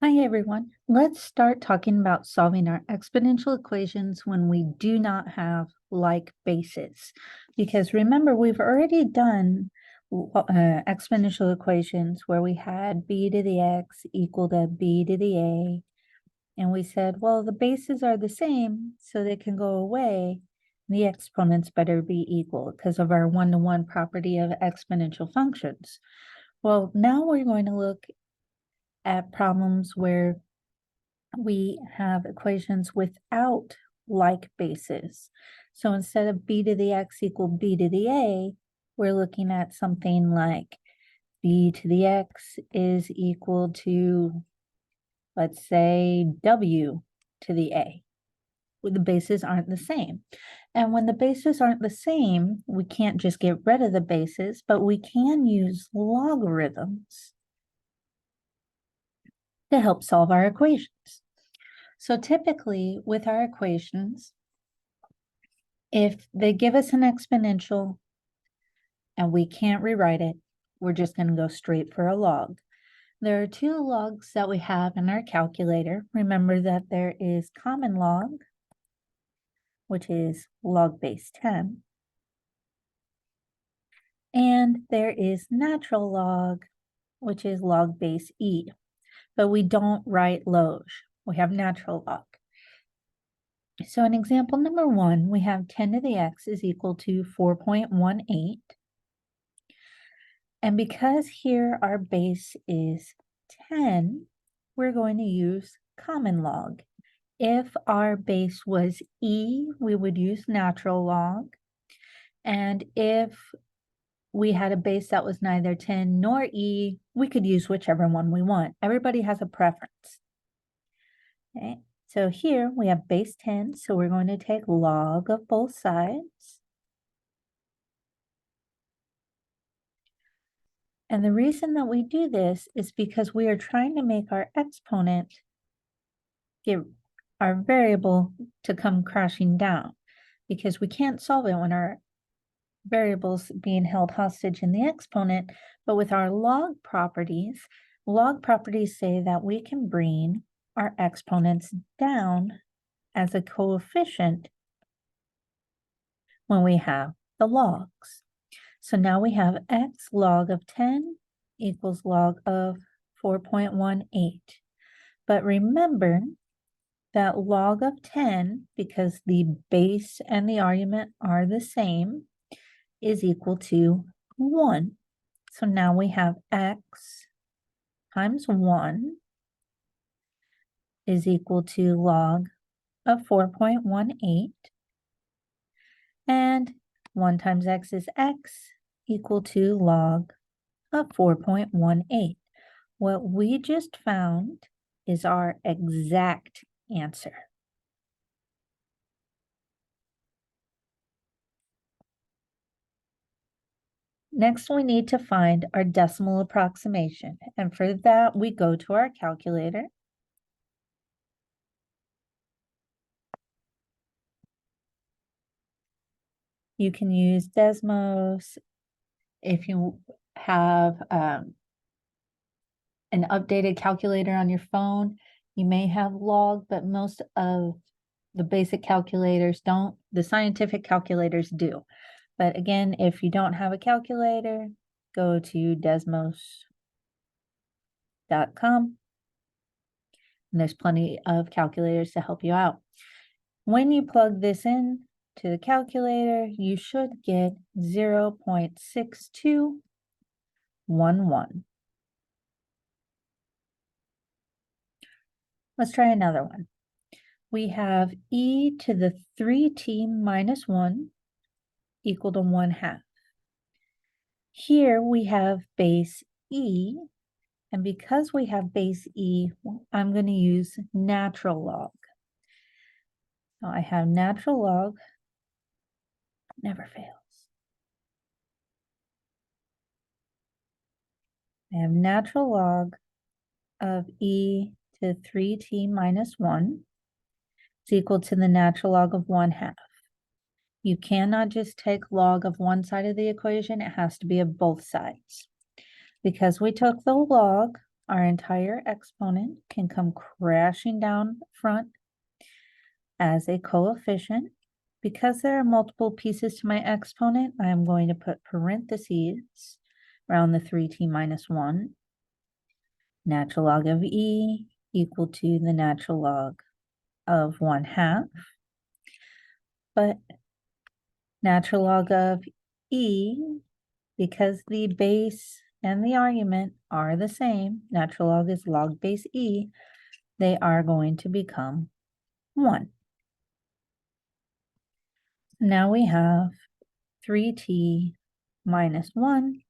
Hi everyone. Let's start talking about solving our exponential equations when we do not have like bases. Because remember, we've already done exponential equations where we had b to the x equal to b to the a. And we said, well, the bases are the same, so they can go away. The exponents better be equal because of our one-to-one property of exponential functions. Well, now we're going to look at problems where we have equations without like bases. So instead of b to the x equal b to the a, we're looking at something like b to the x is equal to, let's say, w to the a. The bases aren't the same. And when the bases aren't the same, we can't just get rid of the bases, but we can use logarithms to help solve our equations. So typically with our equations, if they give us an exponential and we can't rewrite it, we're just going to go straight for a log. There are two logs that we have in our calculator. Remember that there is common log, which is log base 10. And there is natural log, which is log base e. But we don't write log. We have natural log. So in example number 1, we have 10 to the x is equal to 4.18. And because here our base is 10, we're going to use common log. If our base was e, we would use natural log. And if we had a base that was neither 10 nor e, we could use whichever one we want. Everybody has a preference. Okay, so here we have base 10, so we're going to take log of both sides. And the reason that we do this is because we are trying to make our exponent get our variable to come crashing down, because we can't solve it when our variable's being held hostage in the exponent. But with our log properties say that we can bring our exponents down as a coefficient when we have the logs. So now we have x log of 10 equals log of 4.18. But remember that log of 10, because the base and the argument are the same, is equal to 1. So now we have x times 1 is equal to log of 4.18. And 1 times x is x equal to log of 4.18. What we just found is our exact answer. Next, we need to find our decimal approximation. And for that, we go to our calculator. You can use Desmos. If you have an updated calculator on your phone, you may have log, but most of the basic calculators don't. The scientific calculators do. But again, if you don't have a calculator, go to desmos.com. And there's plenty of calculators to help you out. When you plug this in to the calculator, you should get 0.6211. Let's try another one. We have e to the 3t minus 1 equal to 1/2. Here we have base e, and because we have base e, I'm going to use natural log. So I have natural log, never fails. I have natural log of e to 3t minus 1 is equal to the natural log of 1/2. You cannot just take log of one side of the equation, it has to be of both sides. Because we took the log, our entire exponent can come crashing down front as a coefficient. Because there are multiple pieces to my exponent, I am going to put parentheses around the 3t minus 1. Natural log of e equal to the natural log of 1/2. But natural log of e, because the base and the argument are the same, natural log is log base e, they are going to become 1. Now we have 3t minus 1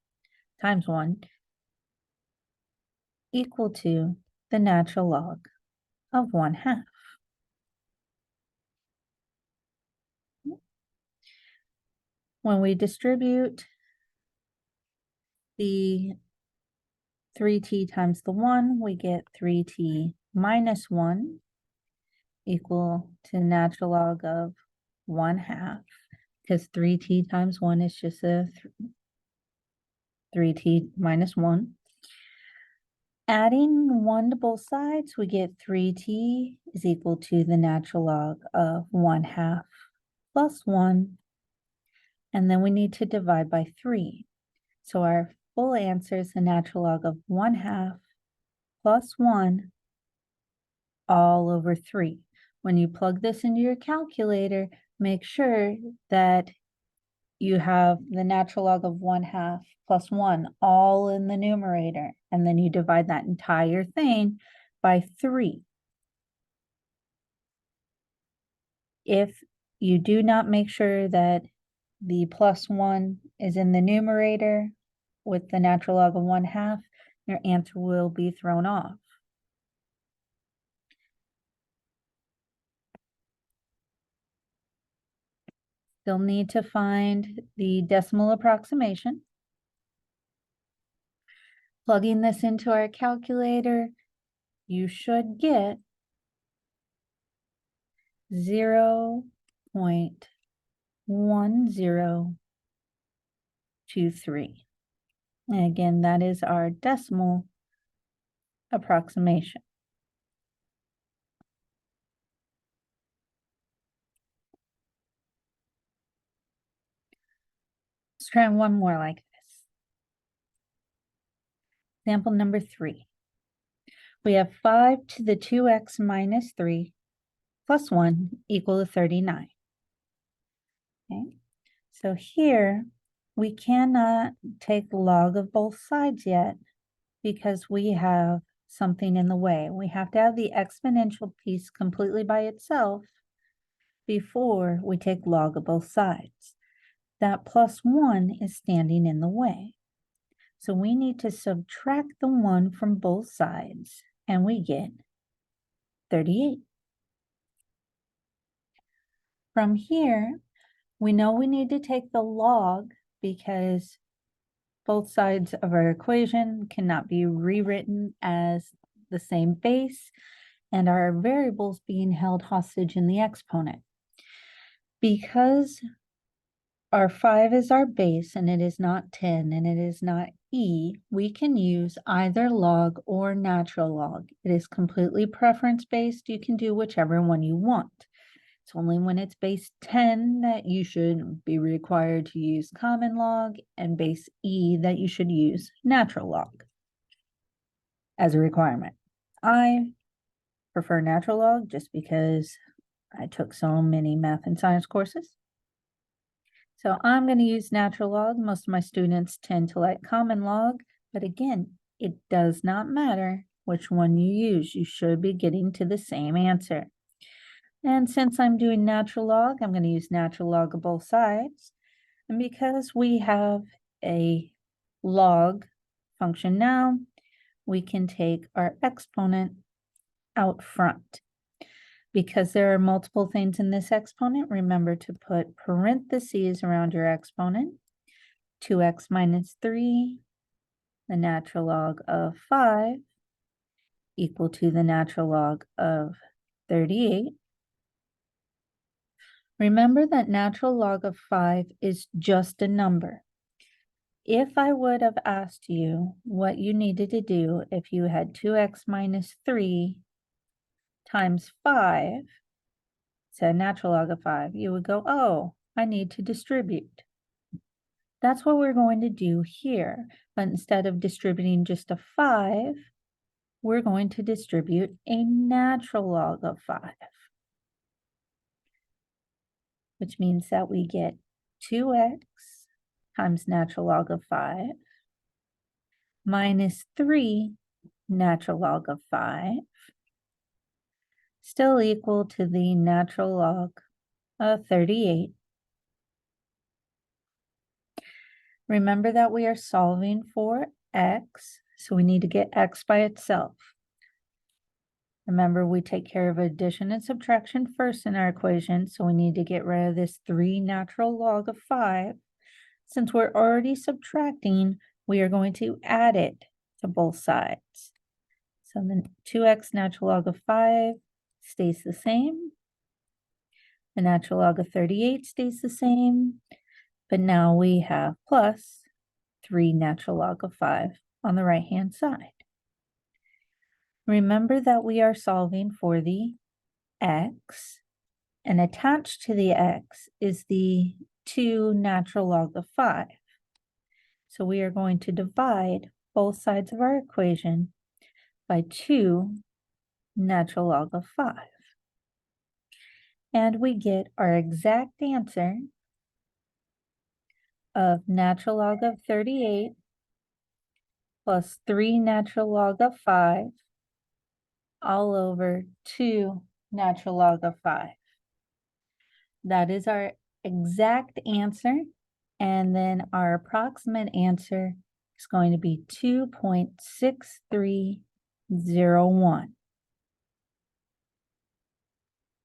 times 1 equal to the natural log of 1/2. When we distribute the 3t times the 1, we get 3t minus 1 equal to natural log of 1/2, because 3t times 1 is just a 3t minus 1. Adding 1 to both sides, we get 3t is equal to the natural log of 1/2 plus 1. And then we need to divide by 3. So our full answer is the natural log of 1/2 plus 1 all over 3. When you plug this into your calculator, make sure that you have the natural log of 1/2 plus 1 all in the numerator, and then you divide that entire thing by 3. If you do not make sure that the plus 1 is in the numerator with the natural log of 1/2, your answer will be thrown off. Still need to find the decimal approximation. Plugging this into our calculator, you should get 0.1023. And again, that is our decimal approximation. Let's try one more like this. Example number 3. We have 5 to the 2x minus 3 plus 1 equal to 39. Okay, so here we cannot take log of both sides yet because we have something in the way. We have to have the exponential piece completely by itself before we take log of both sides. That plus 1 is standing in the way. So we need to subtract the 1 from both sides, and we get 38. From here, we know we need to take the log because both sides of our equation cannot be rewritten as the same base, and our variables being held hostage in the exponent. Because our 5 is our base and it is not 10 and it is not e, we can use either log or natural log. It is completely preference based. You can do whichever one you want. It's only when it's base 10 that you should be required to use common log, and base e that you should use natural log as a requirement. I prefer natural log just because I took so many math and science courses. So I'm going to use natural log. Most of my students tend to like common log, but again, it does not matter which one you use. You should be getting to the same answer. And since I'm doing natural log, I'm going to use natural log of both sides. And because we have a log function now, we can take our exponent out front. Because there are multiple things in this exponent, remember to put parentheses around your exponent. 2x minus 3, the natural log of 5, equal to the natural log of 38. Remember that natural log of 5 is just a number. If I would have asked you what you needed to do if you had 2x minus 3 times 5, so natural log of 5, you would go, oh, I need to distribute. That's what we're going to do here. But instead of distributing just a 5, we're going to distribute a natural log of 5, which means that we get 2x times natural log of 5 minus 3 natural log of 5, still equal to the natural log of 38. Remember that we are solving for x, so we need to get x by itself. Remember, we take care of addition and subtraction first in our equation, so we need to get rid of this 3 natural log of 5. Since we're already subtracting, we are going to add it to both sides. So then 2x natural log of 5 stays the same. The natural log of 38 stays the same. But now we have plus 3 natural log of 5 on the right-hand side. Remember that we are solving for the x, and attached to the x is the 2 natural log of 5. So we are going to divide both sides of our equation by 2 natural log of 5. And we get our exact answer of natural log of 38 plus 3 natural log of 5 all over 2 natural log of 5. That is our exact answer. And then our approximate answer is going to be 2.6301.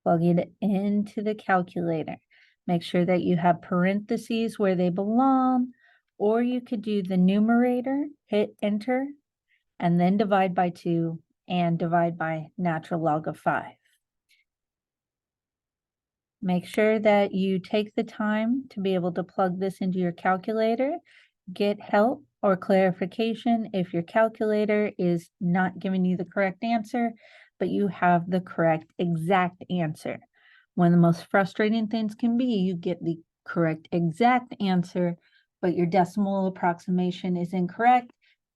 Plug it into the calculator. Make sure that you have parentheses where they belong, or you could do the numerator, hit enter, and then divide by 2 and divide by natural log of 5. Make sure that you take the time to be able to plug this into your calculator. Get help or clarification if your calculator is not giving you the correct answer, but you have the correct exact answer. One of the most frustrating things can be you get the correct exact answer, but your decimal approximation is incorrect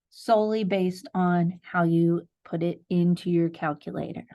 solely based on how you put it into your calculator.